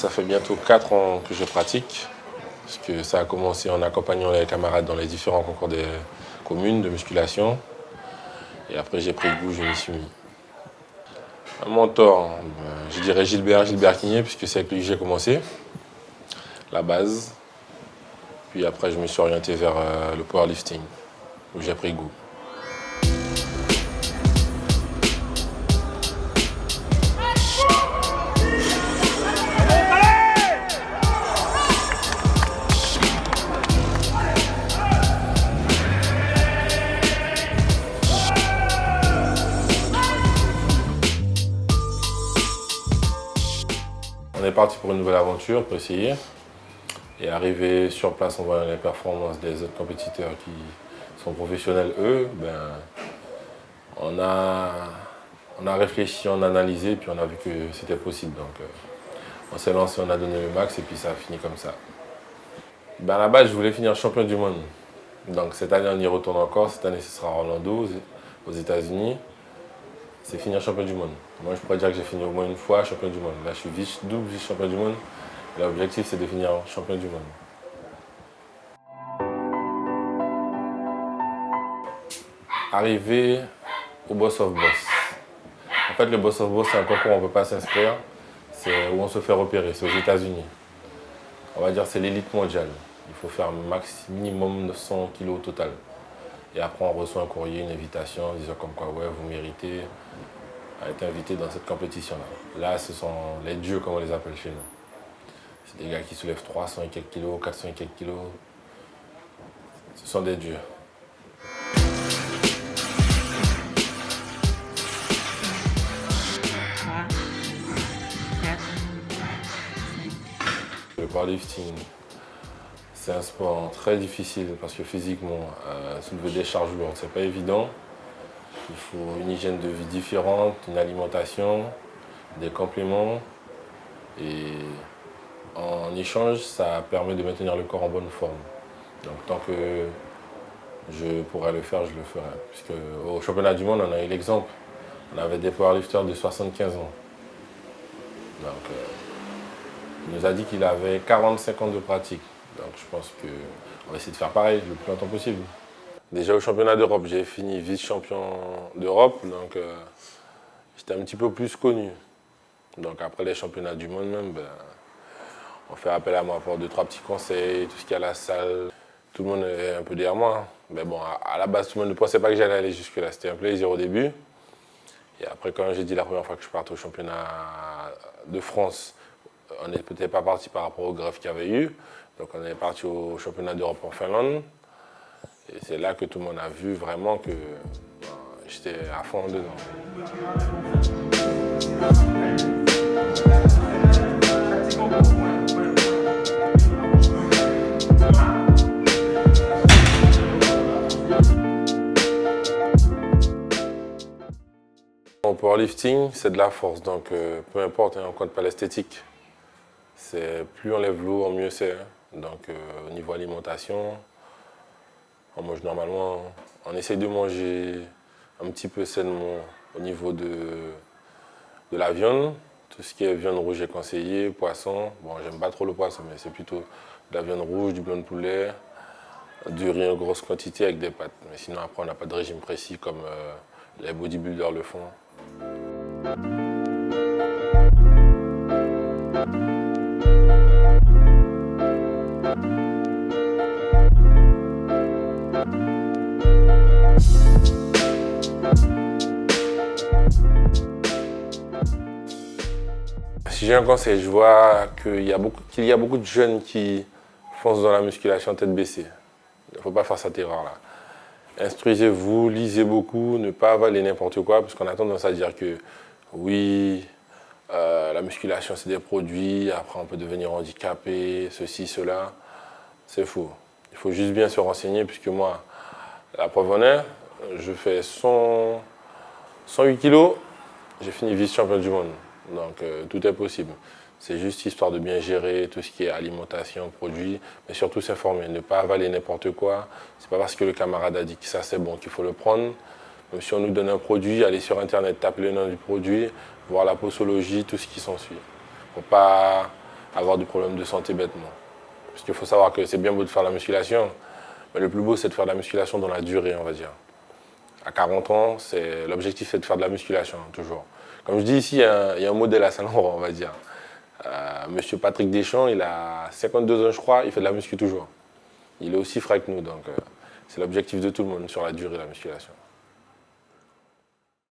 Ça fait bientôt 4 ans que je pratique, parce que ça a commencé en accompagnant les camarades dans les différents concours des communes de musculation. Et après j'ai pris goût, je m'y suis mis. Un mentor, je dirais Gilbert Quigné, puisque c'est avec lui que j'ai commencé, la base. Puis après je me suis orienté vers le powerlifting, où j'ai pris goût. On est parti pour une nouvelle aventure, pour essayer. Et arrivé sur place, en voyant les performances des autres compétiteurs qui sont professionnels, eux, on a réfléchi, on a analysé, puis on a vu que c'était possible. Donc on s'est lancé, on a donné le max et puis ça a fini comme ça. À la base, je voulais finir champion du monde. Donc cette année, on y retourne encore. Cette année, ce sera à Orlando, aux États-Unis. C'est finir champion du monde. Moi, je pourrais dire que j'ai fini au moins une fois champion du monde. Là, je suis double vice-champion du monde. L'objectif, c'est de finir champion du monde. Arriver au Boss of Boss. En fait, le Boss of Boss, c'est un concours où on ne peut pas s'inscrire. C'est où on se fait repérer. C'est aux États-Unis. On va dire que c'est l'élite mondiale. Il faut faire minimum 900 kilos au total. Et après, on reçoit un courrier, une invitation, disant comme quoi, ouais, vous méritez à être invité dans cette compétition-là. Là, ce sont les dieux, comme on les appelle chez nous. C'est des gars qui soulèvent 300 et quelques kilos, 400 et quelques kilos. Ce sont des dieux. Le powerlifting, c'est un sport très difficile parce que physiquement, soulever des charges lourdes, c'est pas évident. Il faut une hygiène de vie différente, une alimentation, des compléments. Et en échange, ça permet de maintenir le corps en bonne forme. Donc tant que je pourrais le faire, je le ferai. Puisque au championnat du monde, on a eu l'exemple. On avait des powerlifters de 75 ans. Donc, il nous a dit qu'il avait 45 ans de pratique. Donc je pense qu'on va essayer de faire pareil le plus longtemps possible. Déjà au championnat d'Europe, j'ai fini vice-champion d'Europe, donc j'étais un petit peu plus connu. Donc après les championnats du monde même, on fait appel à moi pour 2-3 petits conseils, tout ce qu'il y a à la salle. Tout le monde est un peu derrière moi. Mais bon, à la base, tout le monde ne pensait pas que j'allais aller jusque-là. C'était un plaisir au début. Et après, quand j'ai dit la première fois que je partais au championnat de France, on n'est peut-être pas parti par rapport aux grèves qu'il y avait eu. Donc on est parti au championnat d'Europe en Finlande. Et c'est là que tout le monde a vu vraiment que j'étais à fond dedans. Au powerlifting, c'est de la force, donc peu importe, on ne compte pas l'esthétique. Plus on lève lourd, mieux c'est. Donc au niveau alimentation, on mange normalement, on essaye de manger un petit peu sainement au niveau de la viande. Tout ce qui est viande rouge est conseillé, poisson. Bon, j'aime pas trop le poisson, mais c'est plutôt de la viande rouge, du blanc de poulet, du riz en grosse quantité avec des pâtes. Mais sinon, après, on n'a pas de régime précis comme les bodybuilders le font. Si j'ai un conseil, je vois qu'il y a beaucoup de jeunes qui foncent dans la musculation tête baissée. Il ne faut pas faire cette erreur-là. Instruisez-vous, lisez beaucoup, ne pas avaler n'importe quoi, parce qu'on a tendance à dire que oui, la musculation c'est des produits, après on peut devenir handicapé, ceci, cela. C'est faux. Il faut juste bien se renseigner, puisque moi, la preuve en est, je fais 108 kilos, j'ai fini vice-champion du monde. Donc tout est possible. C'est juste histoire de bien gérer tout ce qui est alimentation, produits, mais surtout s'informer, ne pas avaler n'importe quoi. C'est pas parce que le camarade a dit que ça c'est bon qu'il faut le prendre. Même si on nous donne un produit, aller sur internet, taper le nom du produit, voir la posologie, tout ce qui s'ensuit. Faut pas avoir des problèmes de santé bêtement. Parce qu'il faut savoir que c'est bien beau de faire la musculation, mais le plus beau, c'est de faire de la musculation dans la durée, on va dire. À 40 ans, l'objectif, c'est de faire de la musculation, toujours. Comme je dis ici, il y a un modèle à Saint-Laurent, on va dire. Monsieur Patrick Deschamps, il a 52 ans, je crois, il fait de la muscu toujours. Il est aussi frais que nous, donc c'est l'objectif de tout le monde sur la durée, la musculation.